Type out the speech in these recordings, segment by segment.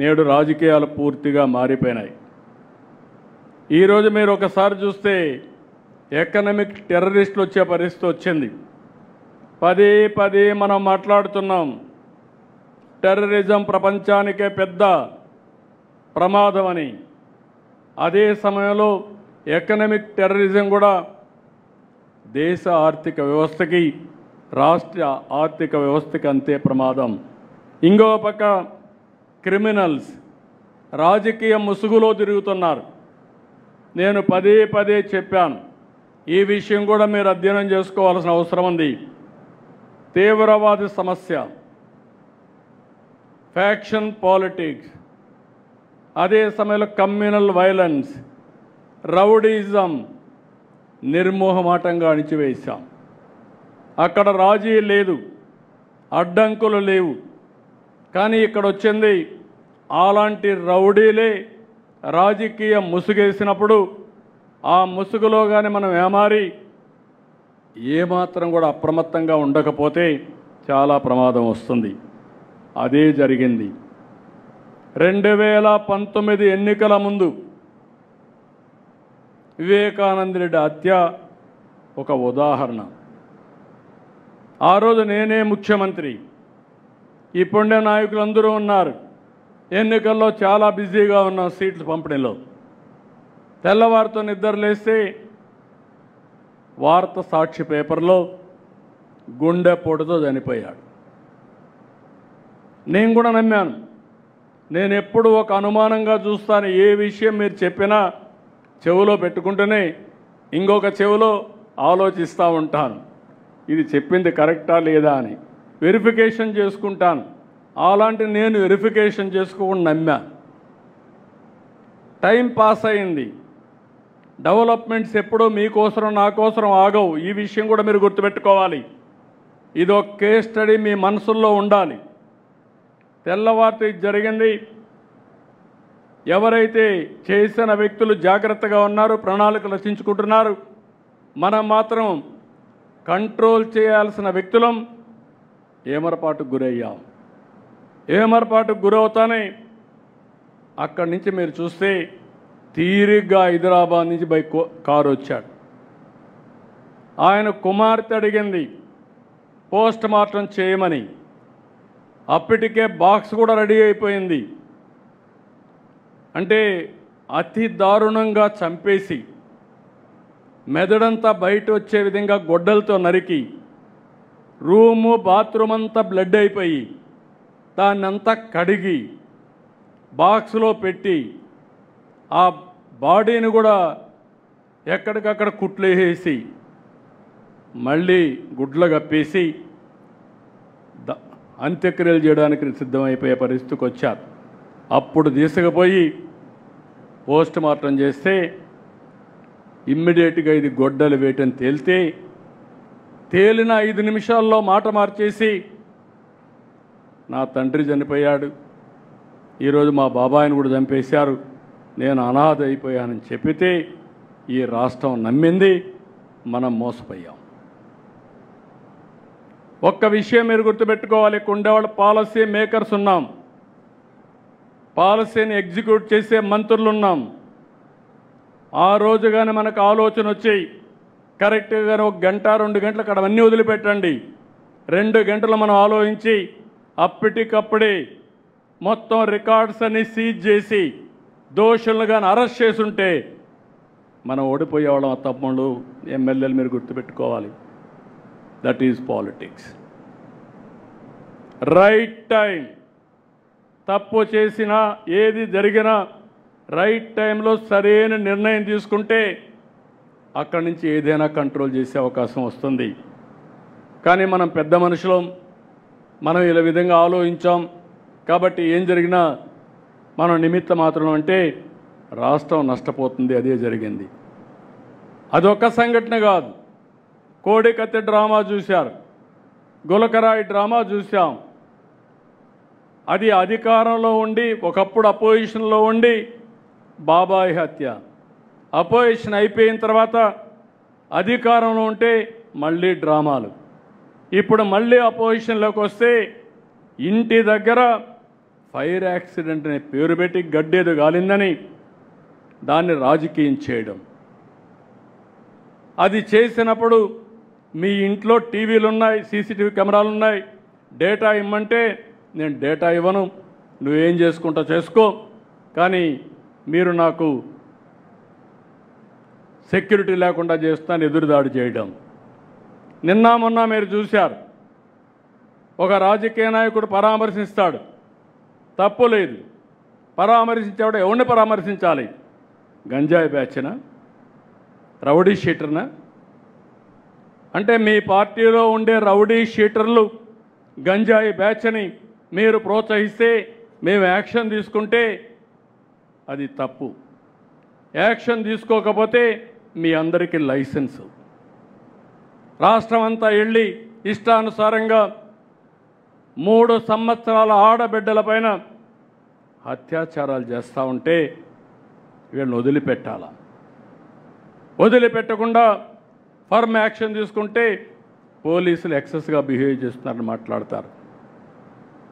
నేడు రాజకీయాలు పూర్తిగా మారిపోయినాయి. ఈరోజు మీరు ఒకసారి చూస్తే ఎకనామిక్ టెర్రరిస్టులు వచ్చే పరిస్థితి వచ్చింది. పదే పదే మనం మాట్లాడుతున్నాం, టెర్రరిజం ప్రపంచానికే పెద్ద ప్రమాదం అని. అదే సమయంలో ఎకనామిక్ టెర్రరిజం కూడా దేశ ఆర్థిక వ్యవస్థకి, రాష్ట్ర ఆర్థిక వ్యవస్థకి అంతే ప్రమాదం. ఇంకో పక్క క్రిమినల్స్ రాజకీయ ముసుగులో తిరుగుతున్నారు. నేను పదే పదే చెప్పాను, ఈ విషయం కూడా మీరు అధ్యయనం చేసుకోవాల్సిన అవసరం ఉంది. తీవ్రవాద సమస్య, ఫ్యాక్షన్ పాలిటిక్స్, అదే సమయంలో కమ్యూనల్ వైలెన్స్, రౌడీజం నిర్మోహమాటంగా అణిచివేశాం. అక్కడ రాజీ లేదు, అడ్డంకులు లేవు. కానీ ఇక్కడ వచ్చింది అలాంటి రౌడీలే రాజకీయ ముసుగేసినప్పుడు ఆ ముసుగులో కానీ మనం ఏమారి ఏమాత్రం కూడా అప్రమత్తంగా ఉండకపోతే చాలా ప్రమాదం వస్తుంది. అదే జరిగింది. 2019 ఎన్నికల ముందు వివేకానంద రెడ్డి హత్య ఒక ఉదాహరణ. ఆ రోజు నేనే ముఖ్యమంత్రి, ఇప్పుడే నాయకులందరూ ఉన్నారు. ఎన్నికల్లో చాలా బిజీగా ఉన్నాం సీట్ల పంపిణీలో. తెల్లవారితో నిద్ర లేస్తే వార్త సాక్షి పేపర్లో గుండెపోటుతో చనిపోయాడు. నేను కూడా నమ్మాను. నేను ఎప్పుడు ఒక అనుమానంగా చూస్తాను, ఏ విషయం మీరు చెప్పినా చెవిలో పెట్టుకుంటూనే ఇంకొక చెవిలో ఆలోచిస్తూ ఉంటాను, ఇది చెప్పింది కరెక్టా లేదా అని వెరిఫికేషన్ చేసుకుంటాను. అలాంటి నేను వెరిఫికేషన్ చేసుకోకుండా నమ్మా. టైం పాస్ అయింది. డెవలప్మెంట్స్ ఎప్పుడూ మీకోసం నా కోసం ఆగవు. ఈ విషయం కూడా మీరు గుర్తుపెట్టుకోవాలి. ఇది ఒక కేస్ స్టడీ మీ మనసుల్లో ఉండాలి. తెల్లవారితో జరిగింది. ఎవరైతే చేసిన వ్యక్తులు జాగ్రత్తగా ఉన్నారు, ప్రణాళికలు రచించుకుంటున్నారు, మనం మాత్రం కంట్రోల్ చేయాల్సిన వ్యక్తులం ఏమరపాటుకు గురయ్యాం. ఏమరపాటుకు గురవుతానే అక్కడి నుంచి మీరు చూస్తే తీరిగ్గా హైదరాబాద్ నుంచి కారు వచ్చాడు. ఆయన కుమార్తె అడిగింది పోస్ట్ మార్టం చేయమని. అప్పటికే బాక్స్ కూడా రెడీ అయిపోయింది. అంటే అతి దారుణంగా చంపేసి మెదడంతా బయట వచ్చే విధంగా గొడ్డలతో నరికి రూము బాత్రూమ్ అంతా బ్లడ్ అయిపోయి దాన్నంతా కడిగి బాక్స్లో పెట్టి ఆ బాడీని కూడా ఎక్కడికక్కడ కుట్లేసి మళ్ళీ గుడ్లు కప్పేసి అంత్యక్రియలు చేయడానికి సిద్ధమైపోయే పరిస్థితికి వచ్చారు. అప్పుడు తీసుకుపోయి పోస్ట్ మార్టం చేస్తే ఇమ్మీడియట్గా ఇది గొడ్డలు వేయటని తేలిన 5 నిమిషాల్లో మాట మార్చేసి నా తండ్రి చనిపోయాడు, ఈరోజు మా బాబాయిని కూడా చంపేశారు, నేను అనాథ అయిపోయానని చెప్పితే ఈ రాష్ట్రం నమ్మింది, మనం మోసపోయాం. ఒక్క విషయం మీరు గుర్తుపెట్టుకోవాలి, ఉండేవాళ్ళు పాలసీ మేకర్స్ ఉన్నాం, పాలసీని ఎగ్జిక్యూట్ చేసే మంత్రులు ఉన్నాం. ఆ రోజు కానీ మనకు ఆలోచన వచ్చి కరెక్ట్గా 1 గంట 2 గంటలు అక్కడ అన్నీ వదిలిపెట్టండి, 2 గంటలు మనం ఆలోచించి అప్పటికప్పుడే మొత్తం రికార్డ్స్ అన్ని సీజ్ చేసి దోషులను కానీ అరెస్ట్ చేసుంటే మనం ఓడిపోయేవాళ్ళం. ఆ తమ్ముళ్ళు ఎమ్మెల్యేలు మీరు గుర్తుపెట్టుకోవాలి. That is politics. Right time, తప్పు చేసినా ఏది జరిగినా రైట్ టైంలో సరైన నిర్ణయం తీసుకుంటే అక్కడి నుంచి ఏదైనా కంట్రోల్ చేసే అవకాశం వస్తుంది. కానీ మనం పెద్ద మనుషులం, మనం ఇలా విధంగా ఆలోచించాం కాబట్టి ఏం జరిగినా మనం నిమిత్త మాత్రం అంటే రాష్ట్రం నష్టపోతుంది. అదే జరిగింది. అదొక సంఘటన కాదు. కోడికత్తి డ్రామా చూశారు, గులకరాయి డ్రామా చూసాం. అది అధికారంలో ఉండి ఒకప్పుడు అపోజిషన్లో ఉండి బాబాయి హత్య, అపోజిషన్ అయిపోయిన తర్వాత అధికారంలో ఉంటే మళ్ళీ డ్రామాలు. ఇప్పుడు మళ్ళీ అపోజిషన్లోకి వస్తే ఇంటి దగ్గర ఫైర్ యాక్సిడెంట్ అనే పేరు పెట్టి గడ్డేదో గాలిందని దాన్ని రాజకీయం చేయడం. అది చేసినప్పుడు మీ ఇంట్లో టీవీలు ఉన్నాయి, సీసీటీవీ కెమెరాలు ఉన్నాయి, డేటా ఇమ్మంటే నేను డేటా ఇవ్వను, నువ్వేం చేసుకుంటా చేసుకో, కానీ మీరు నాకు సెక్యూరిటీ లేకుండా చేస్తాను ఎదురుదాడి చేయడం. నిన్న మొన్న మీరు చూశారు, ఒక రాజకీయ నాయకుడు పరామర్శిస్తాడు, తప్పు లేదు, పరామర్శించేవాడు ఎవరిని పరామర్శించాలి? గంజాయి బ్యాచ్నా, రౌడీ షీటర్నా? అంటే మీ పార్టీలో ఉండే రౌడీ షీటర్లు గంజాయి బ్యాచ్ని మీరు ప్రోత్సహిస్తే మేము యాక్షన్ తీసుకుంటే అది తప్పు. యాక్షన్ తీసుకోకపోతే మీ అందరికీ లైసెన్సు. రాష్ట్రం అంతా వెళ్ళి ఇష్టానుసారంగా 3 సంవత్సరాల ఆడబిడ్డలపైన అత్యాచారాలు చేస్తూ ఉంటే వీళ్ళని వదిలిపెట్టాలా? వదిలిపెట్టకుండా ఫర్మ్ యాక్షన్ తీసుకుంటే పోలీసులు ఎక్సెస్గా బిహేవ్ చేస్తున్నారని మాట్లాడతారు.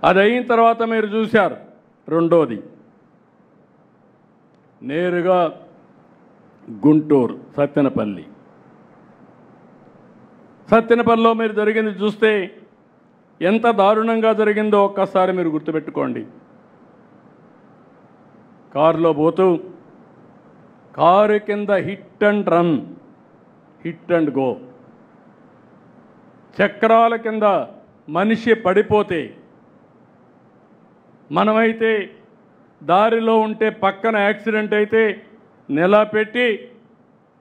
అది అయిన తర్వాత మీరు చూశారు, రెండోది నేరుగా గుంటూరు సత్తెనపల్లిలో మీరు జరిగింది చూస్తే ఎంత దారుణంగా జరిగిందో ఒక్కసారి మీరు గుర్తుపెట్టుకోండి. కారులో పోతూ కారు కింద హిట్ అండ్ గో, చక్రాల కింద మనిషి పడిపోతే, మనమైతే దారిలో ఉంటే పక్కన యాక్సిడెంట్ అయితే నిలబెట్టి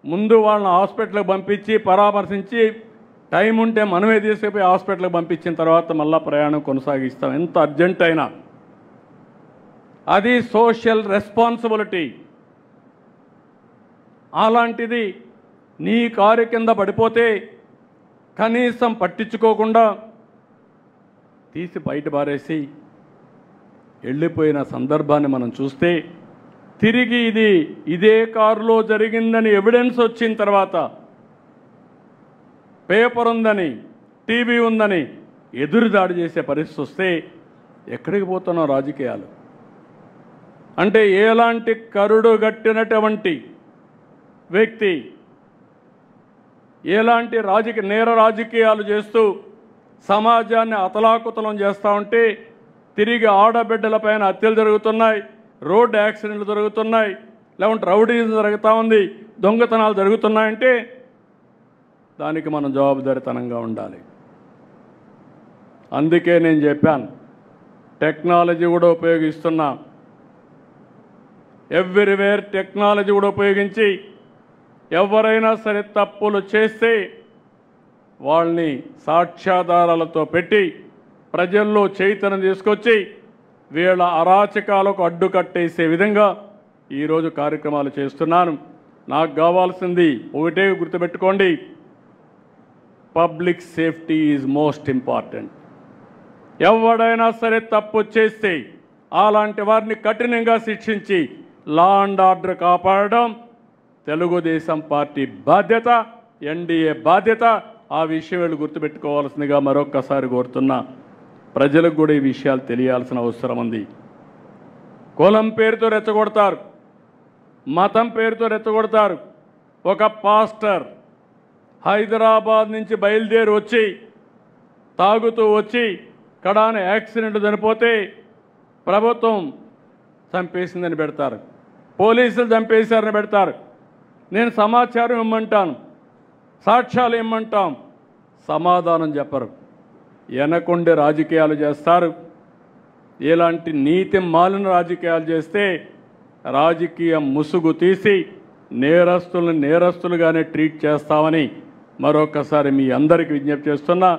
ముందు వాళ్ళని హాస్పిటల్కి పంపించి పరామర్శించి టైం ఉంటే మనమే తీసుకుపోయి హాస్పిటల్కి పంపించిన తర్వాత మళ్ళీ ప్రయాణం కొనసాగిస్తాం, ఎంత అర్జెంట్ అయినా. అది సోషల్ రెస్పాన్సిబిలిటీ. అలాంటిది నీ కారు కింద పడిపోతే కనీసం పట్టించుకోకుండా తీసి బయట పారేసి వెళ్ళిపోయిన సందర్భాన్ని మనం చూస్తే, తిరిగి ఇదే కారులో జరిగిందని ఎవిడెన్స్ వచ్చిన తర్వాత, పేపర్ ఉందని, టీవీ ఉందని ఎదురుదాడి చేసే పరిస్థితి వస్తే ఎక్కడికి పోతున్నాం రాజకీయాలు? అంటే ఎలాంటి కరుడు గట్టినటువంటి వ్యక్తి ఎలాంటి నేర రాజకీయాలు చేస్తూ సమాజాన్ని అతలాకుతలం చేస్తూ ఉంటే తిరిగి ఆడబిడ్డలపైన హత్యలు జరుగుతున్నాయి, రోడ్డు యాక్సిడెంట్లు జరుగుతున్నాయి, లేకుంటే రౌడీజం జరుగుతూ ఉంది, దొంగతనాలు జరుగుతున్నాయంటే దానికి మనం జవాబుదారీతనంగా ఉండాలి. అందుకే నేను చెప్పాను, టెక్నాలజీ కూడా ఉపయోగిస్తున్నాం. ఎవ్రీవేర్ టెక్నాలజీ కూడా ఉపయోగించి ఎవరైనా సరే తప్పులు చేస్తే వాళ్ళని సాక్ష్యాధారాలతో పెట్టి ప్రజల్లో చైతన్యం తీసుకొచ్చి వీళ్ళ అరాచకాలకు అడ్డుకట్టేసే విధంగా ఈరోజు కార్యక్రమాలు చేస్తున్నాను. నాకు కావాల్సింది ఒకటే గుర్తుపెట్టుకోండి, public safety is most important. ఎవడైనా సరే తప్పు చేస్తే అలాంటి వారిని కఠినంగా శిక్షించి లా అండ్ ఆర్డర్ కాపాడడం తెలుగుదేశం పార్టీ బాధ్యత, ఎన్డీఏ బాధ్యత. ఆ విషయం వీళ్ళు గుర్తుపెట్టుకోవాల్సిందిగా మరొక్కసారి కోరుతున్నా. ప్రజలకు కూడా ఈ విషయాలు తెలియాల్సిన అవసరం ఉంది. కులం పేరుతో రెచ్చగొడతారు, మతం పేరుతో రెచ్చగొడతారు. ఒక పాస్టర్ హైదరాబాద్ నుంచి బయలుదేరి వచ్చి తాగుతూ వచ్చి కడాన యాక్సిడెంట్ చనిపోతే ప్రభుత్వం చంపేసిందని పెడతారు, పోలీసులు చంపేశారని పెడతారు. నేను సమాచారం ఇమ్మంటాను, సాక్ష్యాలు ఇమ్మంటాం, సమాధానం చెప్పరు. వెనకుండే రాజకీయాలు చేస్తారు. ఇలాంటి నీతి మాలిన రాజకీయాలు చేస్తే రాజకీయ ముసుగు తీసి నేరస్తులుగానే ట్రీట్ చేస్తామని మరొకసారి మీ అందరికీ విజ్ఞప్తి చేస్తున్నా.